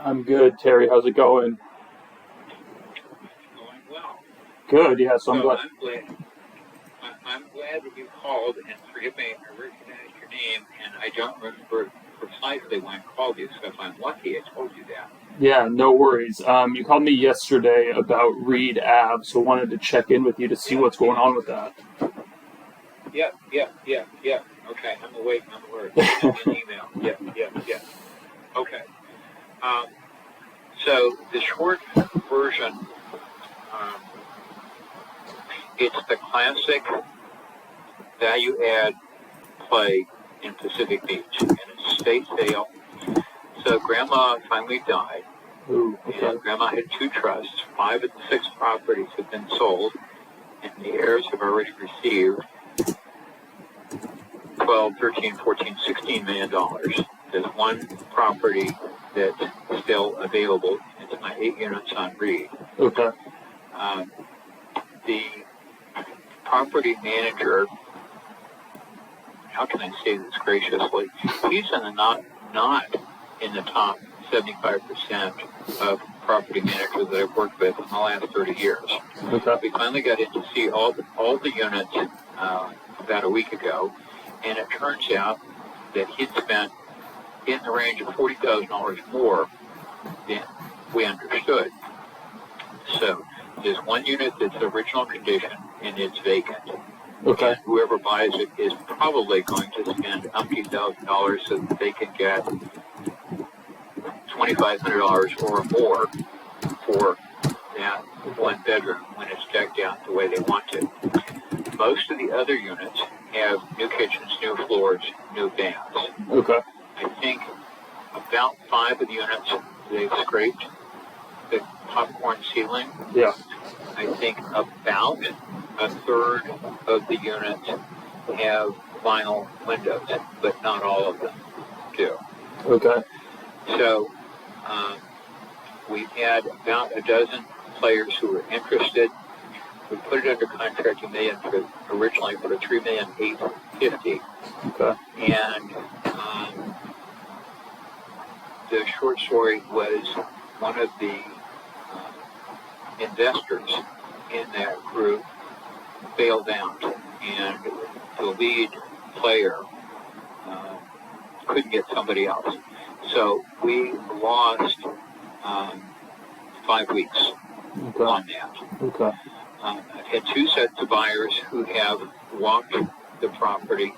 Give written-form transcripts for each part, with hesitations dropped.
I'm good, Terry. How's it going? Going well. Good, yeah. So I'm So glad. I'm glad that you called, and forgive me, I recognized your name, and I don't remember precisely when I called you, so if I'm lucky, I told you that. Yeah, no worries. You called me yesterday about Reed Ave, so wanted to check in with you to see Yeah, what's going on with that. yeah. Okay, I'm awake, I'm alert. You sent me an email. Yeah. Okay. Um, so the short version, um, it's the classic value-add play in Pacific Beach, and it's state sale. So Grandma finally died, Ooh, okay. and Grandma had two trusts. 5 of the 6 properties have been sold, and the heirs have already received 12, 13, 14, 16 million dollars. There's one property that's still available. It's my 8 units on Reed. Okay. Um, the property manager, how can I say this graciously? He's in the not in the top 75% of property managers that I've worked with in the last 30 years. Okay. We finally got in to see all the units about a week ago, and it turns out that he'd spent in the range of $40,000 more than we understood. So there's one unit that's original condition and it's vacant. Okay. And whoever buys it is probably going to spend $50,000 so that they can get $2,500 or more for that one bedroom when it's decked out the way they want to. Most of the other units have new kitchens, new floors, new baths. Okay. I think about 5 of the units, they've scraped the popcorn ceiling. Yeah. I think about a third of the units have vinyl windows, but not all of them do. Okay. So we've had about a dozen players who were interested. We put it under contract originally for $3,850,000, Okay. and the short story was one of the investors in that group bailed out, and the lead player couldn't get somebody else. So we lost 5 weeks Okay. on that. Okay. I've had 2 sets of buyers who have walked the property,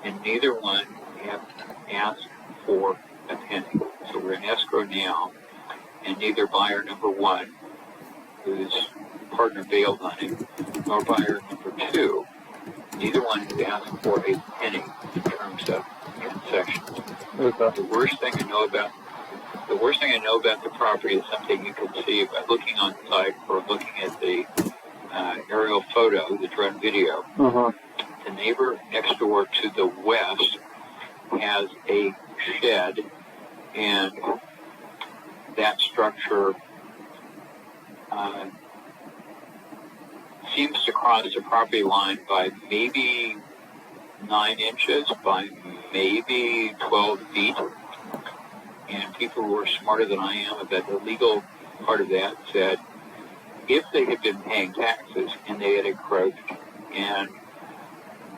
and neither one have asked for a penny. So we're in escrow now, and neither buyer number 1, whose partner bailed on him, nor buyer number 2, neither one has asked for a penny in terms of concessions. Okay. The worst thing I know about the property is something you can see by looking on the site or looking at the aerial photo, the drone video. Uh-huh. The neighbor next door to the west has a shed, and that structure seems to cross the property line by maybe 9 inches by maybe 12 feet. And people who are smarter than I am about the legal part of that said if they had been paying taxes and they had encroached and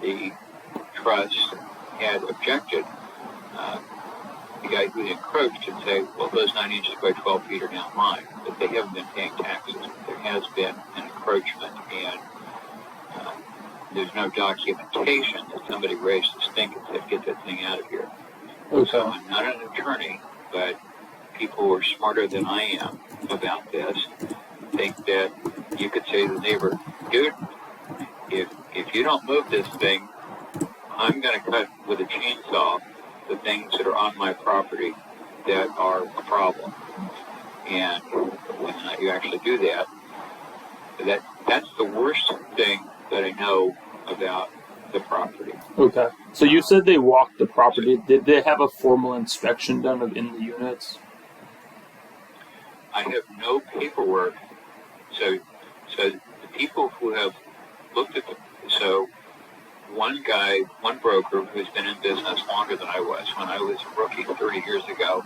the trust had objected, the guy who encroached should say, well, those 9 inches by 12 feet are now mine. But they haven't been paying taxes. There has been an encroachment, and there's no documentation that somebody raised the stink and said, get that thing out of here. Okay. So I'm not an attorney, but people who are smarter than I am about this think that you could say to the neighbor, dude, if you don't move this thing, I'm going to cut with a chainsaw the things that are on my property that are a problem. And whether or not you actually do that's the worst thing that I know about the property. Okay. So you said they walked the property. Did they have a formal inspection done in the units? I have no paperwork. So the people who have looked at one broker who's been in business longer than I was, when I was a rookie 30 years ago,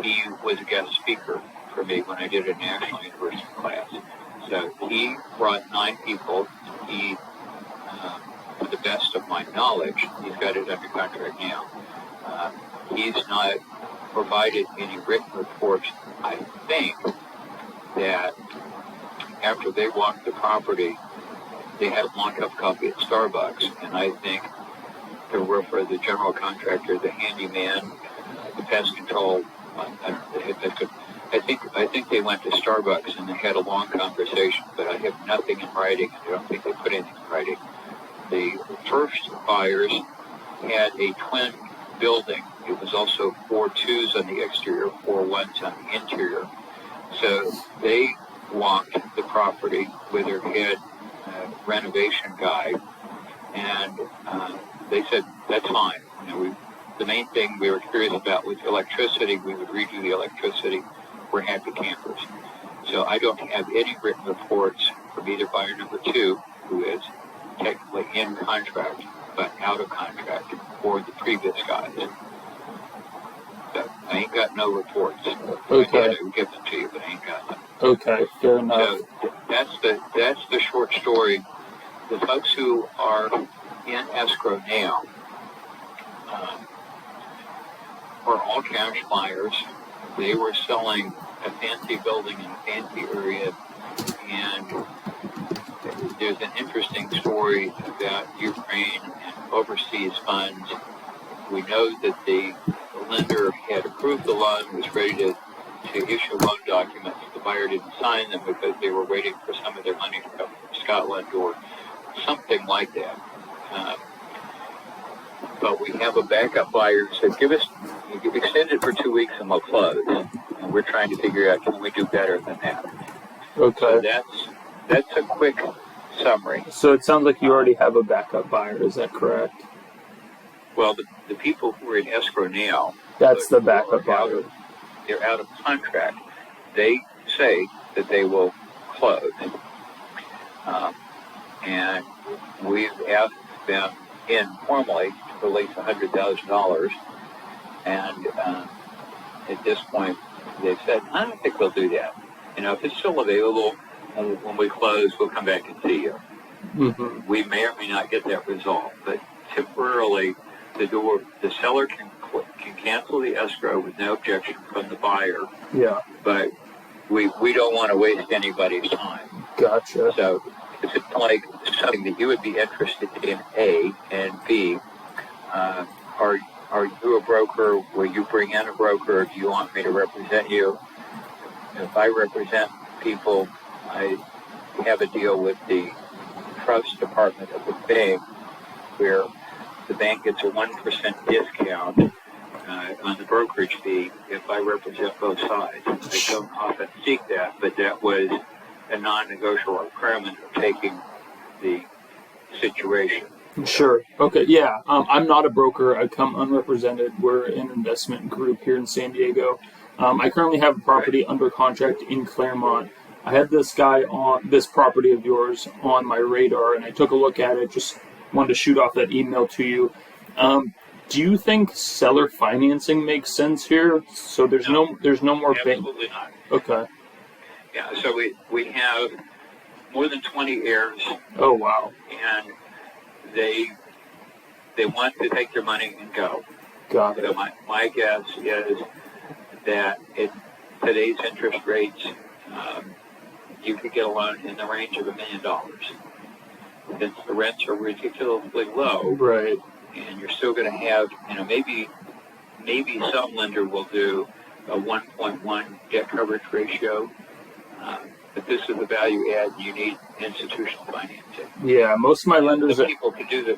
he was a guest speaker for me when I did a national university class. So he brought 9 people. He, to the best of my knowledge, he's got it under contract now. He's not provided any written reports. I think that after they walked the property, they had a mock-up copy at Starbucks, and I think the roofer, the general contractor, the handyman, the pest control, I think they went to Starbucks and they had a long conversation, but I have nothing in writing. I don't think they put anything in writing. The first buyers had a twin building. It was also 4 2s on the exterior, 4 1s on the interior. So they walked the property with their head renovation guy, and they said, that's fine. The main thing we were curious about was electricity. We would redo the electricity. We're happy campers. So I don't have any written reports from either buyer number 2, who is technically in contract, but out of contract, or the previous guys. So I ain't got no reports. Okay. I would give them to you, but I ain't got them. Okay, fair enough. So that's the short story. The folks who are in escrow now are all cash buyers. They were selling a fancy building in a fancy area, and there's an interesting story about Ukraine and overseas funds. We know that the lender had approved the loan, was ready to issue loan documents. The buyer didn't sign them because they were waiting for some of their money to come from Scotland or something like that. But we have a backup buyer who said, extend it for 2 weeks and we'll close. And we're trying to figure out, can we do better than that? Okay. So that's a quick summary. So it sounds like you already have a backup buyer, is that correct? Well, the people who are in escrow now, that's the backup buyer. They're out of contract. They say that they will close. And we've asked them informally to release $100,000. And at this point, they've said, I don't think we'll do that. If it's still available, when we close, we'll come back and see you. Mm-hmm. We may or may not get that resolved, but temporarily, the seller can cancel the escrow with no objection from the buyer. Yeah. But we don't want to waste anybody's time. Gotcha. So it's like something that you would be interested in, A, and B, are you a broker? Will you bring in a broker? Do you want me to represent you? If I represent people, I have a deal with the trust department of the bank where the bank gets a 1% discount on the brokerage fee if I represent both sides. I don't often seek that, but that was a non-negotiable requirement of taking the situation. Sure. Okay. Yeah. I'm not a broker. I come unrepresented. We're an investment group here in San Diego. I currently have a property under contract in Claremont. I had this guy on this property of yours on my radar, and I took a look at it. Just wanted to shoot off that email to you. Do you think seller financing makes sense here? So there's no more bank. Absolutely not. Okay. Yeah. So we have more than 20 heirs. Oh wow. And they want to take their money and go. Got it. So my guess is that at today's interest rates, you could get a loan in the range of $1 million. Since the rents are ridiculously low, right, and you're still going to have, maybe some lender will do a 1.1 debt coverage ratio. But this is a value add. You need institutional financing. Yeah, most of my lenders. People can do the.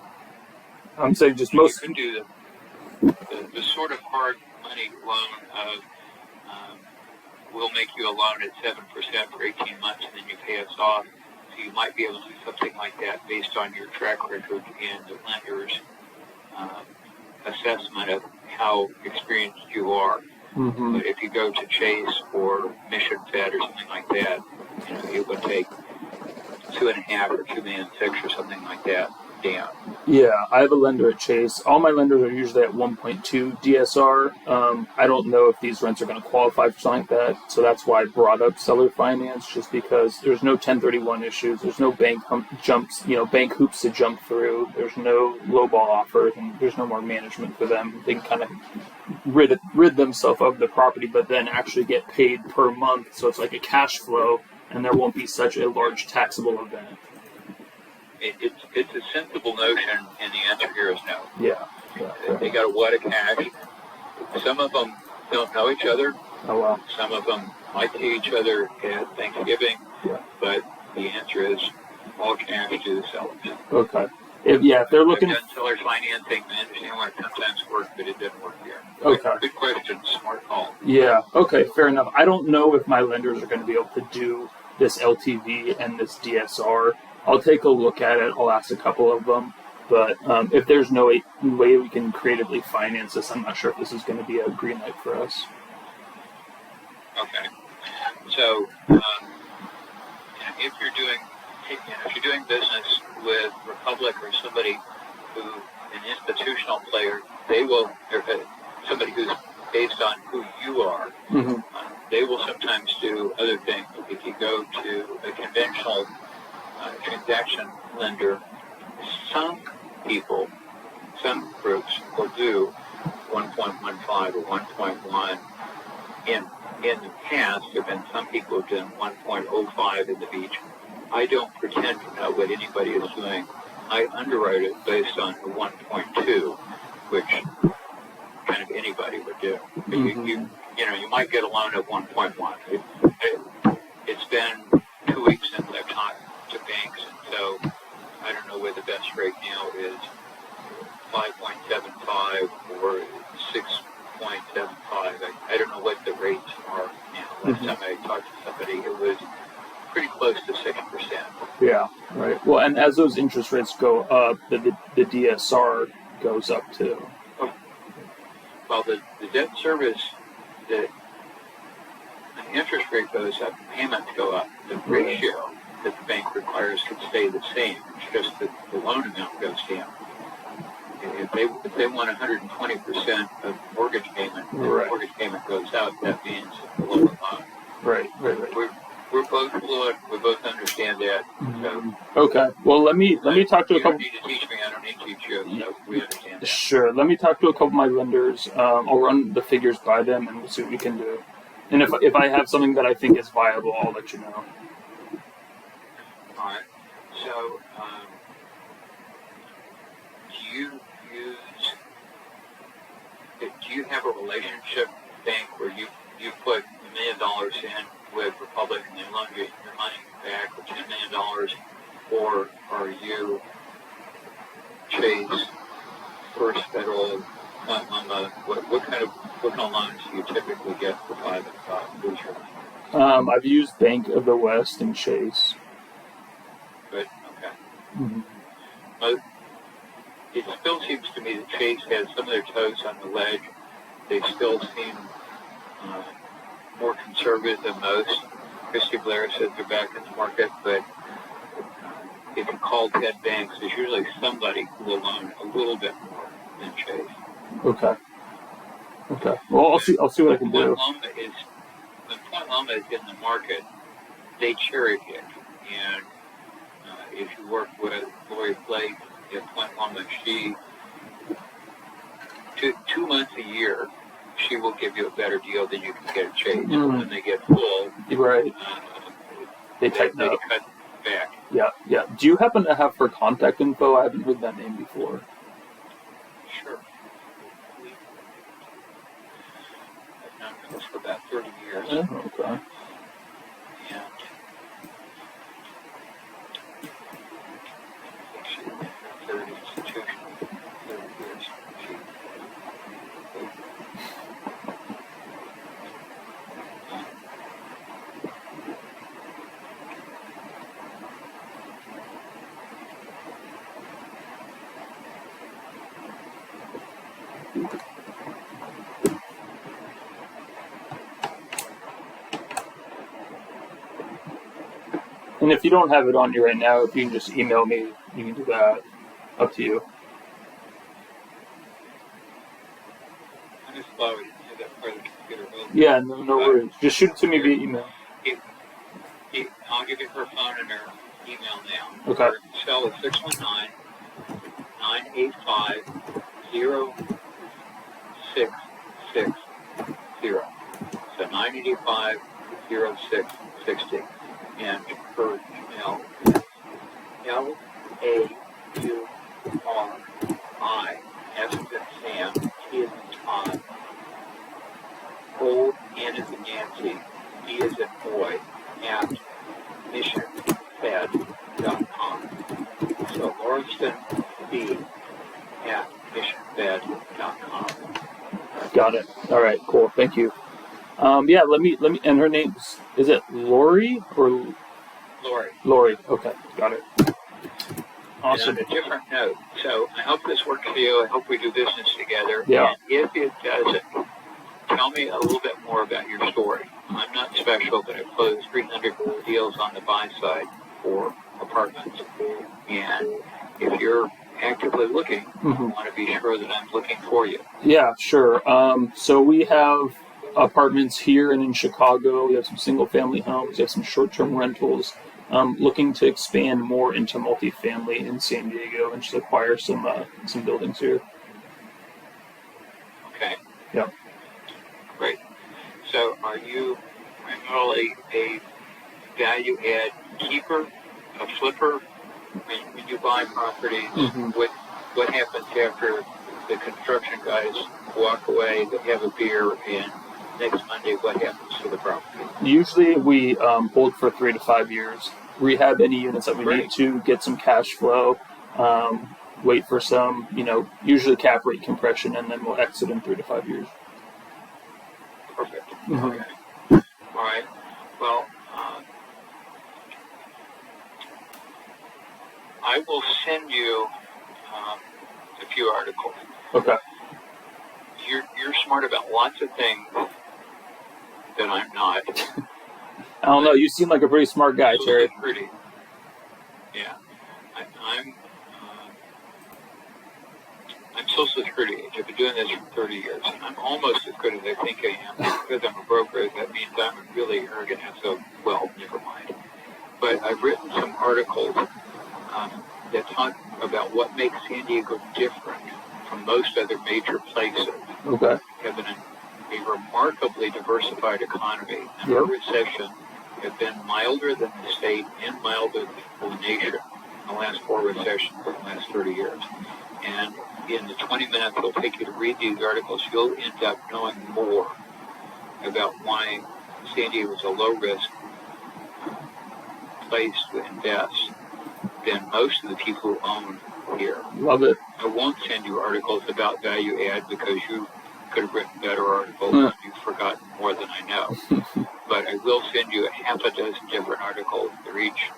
I'm saying just most. You can do the sort of hard money loan of we'll make you a loan at 7% for 18 months and then you pay us off. So you might be able to do something like that based on your track record and the lender's assessment of how experienced you are. Mm-hmm. But if you go to Chase or Mission Fed or something like that, it would take 2.5 or 2.6 million or something like that down. Yeah, I have a lender at Chase. All my lenders are usually at 1.2 DSR. I don't know if these rents are going to qualify for something like that, so that's why I brought up seller finance, just because there's no 1031 issues, there's no bank hoops to jump through, there's no lowball offers, and there's no more management for them. They can kind of rid themselves of the property, but then actually get paid per month, so it's like a cash flow, and there won't be such a large taxable event. It's a sensible notion, and the answer here is no. Yeah. They got a wad of cash. Some of them don't know each other. Oh, wow. Some of them might see each other at Thanksgiving. Yeah. But the answer is all cash to the sellers. Okay. If they're looking... I've done seller financing, I understand why it sometimes works, but it didn't work here. Okay. Good question. Smart call. Yeah. Okay. Fair enough. I don't know if my lenders are going to be able to do this LTV and this DSR. I'll take a look at it. I'll ask a couple of them. But if there's no way we can creatively finance this, I'm not sure if this is going to be a green light for us. Okay. So if you're doing business with Republic or somebody an institutional player, somebody who's based on who you are, they will sometimes do other things. If you go to a conventional transaction lender, some groups will do 1.15 or 1.1. In the past, there have been some who have done 1.05 in the beach. I don't pretend to know what anybody is doing. I underwrite it based on the 1.2, which kind of anybody would do. But you might get a loan at 1.1. It's been 2 weeks since I've talked to banks, and so I don't know where the best rate now is 5.75 or 6.75. I don't know what the rates are now. Last time I talked to somebody, it was pretty close to 6%. Yeah, right. Well, and as those interest rates go up, the DSR goes up too. Well, the debt service, the interest rate goes up, payments go up. The ratio that the bank requires can stay the same. It's just that the loan amount goes down. If they want 120% of mortgage payment, and the mortgage payment goes up, that means a lower loan. Right. We're both fluent. We both understand that. So, okay. Well, let me talk to a couple. You don't need to teach me. I don't need to teach you. So we understand that. Sure. Let me talk to a couple of my lenders. I'll run the figures by them, and we'll see what we can do. And if I have something that I think is viable, I'll let you know. All right. So, do you have a relationship bank where you put $1 million in with Republic and they loan you your money back with $10 million, or are you Chase, First Federal, what kind of loans do you typically get for private leisure? I've used Bank of the West and Chase. Good. Okay. It still seems to me that Chase has some of their toes on the ledge. They still seem more conservative than most. Christy Blair says they're back in the market, but if you call 10 banks, there's usually somebody who will loan a little bit more than Chase. Okay. Well, I'll see what I can do. When Point Loma is in the market, they cherry pick, and if you work with Lori Flake at Point Loma, she 2 months a year, she will give you a better deal than you can get at Chase. When they get full, right, they tighten up. Cut back. Yeah. Do you happen to have her contact info? I haven't heard that name before. Sure. I've known this for about 30 years. Oh, okay. And she's been a third institution, 30 years. And if you don't have it on you right now, if you can just email me, you can do that. Up to you. slow. I didn't have that part of the computer open. Yeah, no worries. Just shoot it to me via email. I'll give you her phone and her email now. Okay. Her cell is 619-985-0660. So 985-0660. And her email is LAURI, S as in Sam, T as in Tom, O, N as in Nancy, D as in boy, at missionfed.com. So Lawrence B at missionfed.com. Got it. All right, cool. Thank you. Yeah, let me, and her name's, is it Lori or? Lori. Lori. Okay, got it. Awesome. And on a different note, so I hope this works for you. I hope we do business together. Yeah. And if it doesn't, tell me a little bit more about your story. I'm not special, but I've closed 300 deals on the buy side for apartments. And if you're actively looking, I want to be sure that I'm looking for you. Yeah, sure. So we have apartments here and in Chicago. We have some single-family homes. We have some short-term rentals. Looking to expand more into multifamily in San Diego and just acquire some buildings here. Okay. Yeah. Great. So are you primarily a value-add keeper, a flipper? When you buy properties, what happens after the construction guys walk away, they have a beer, and next Monday, what happens to the property? Usually we hold for 3 to 5 years. Rehab any units that we need to, get some cash flow, wait for some, usually cap rate compression, and then we'll exit in 3 to 5 years. Perfect. Okay. All right. Well, I will send you a few articles. Okay. You're smart about lots of things that I'm not. I don't know. You seem like a pretty smart guy, Terry. Pretty. Yeah. I'm Social Security age. I've been doing this for 30 years. I'm almost as good as I think I am. Because I'm a broker, that means I'm really arrogant. So, well, never mind. But I've written some articles that talk about what makes San Diego different from most other major places. Okay. We have a remarkably diversified economy. And our recession have been milder than the state and milder than the nation in the last 4 recessions in the last 30 years. And in the 20 minutes it'll take you to read these articles, you'll end up knowing more about why San Diego is a low-risk place to invest than most of the people who own here. Love it. I won't send you articles about value add because you could have written better articles and you've forgotten more than I know. But I will send you a half a dozen different articles. They're each,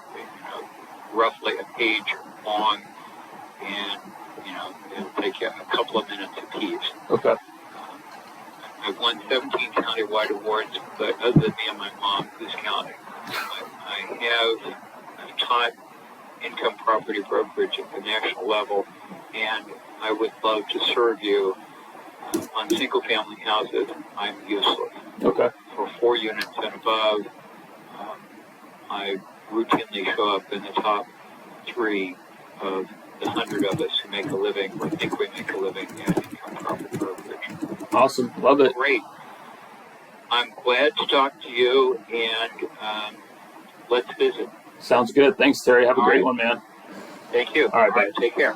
roughly a page long, and it'll take you a couple of minutes apiece. Okay. I've won 17 county-wide awards, but other than me and my mom, who's counting? I've taught income property brokerage at the national level, and I would love to serve you on single-family houses. I'm useless. Okay. For 4 units and above, I routinely show up in the top 3 of the 100 of us who make a living or think we make a living at income property brokerage. Awesome. Love it. Great. I'm glad to talk to you, and let's visit. Sounds good. Thanks, Terry. Have a great one, man. Thank you. All right, bye. Take care.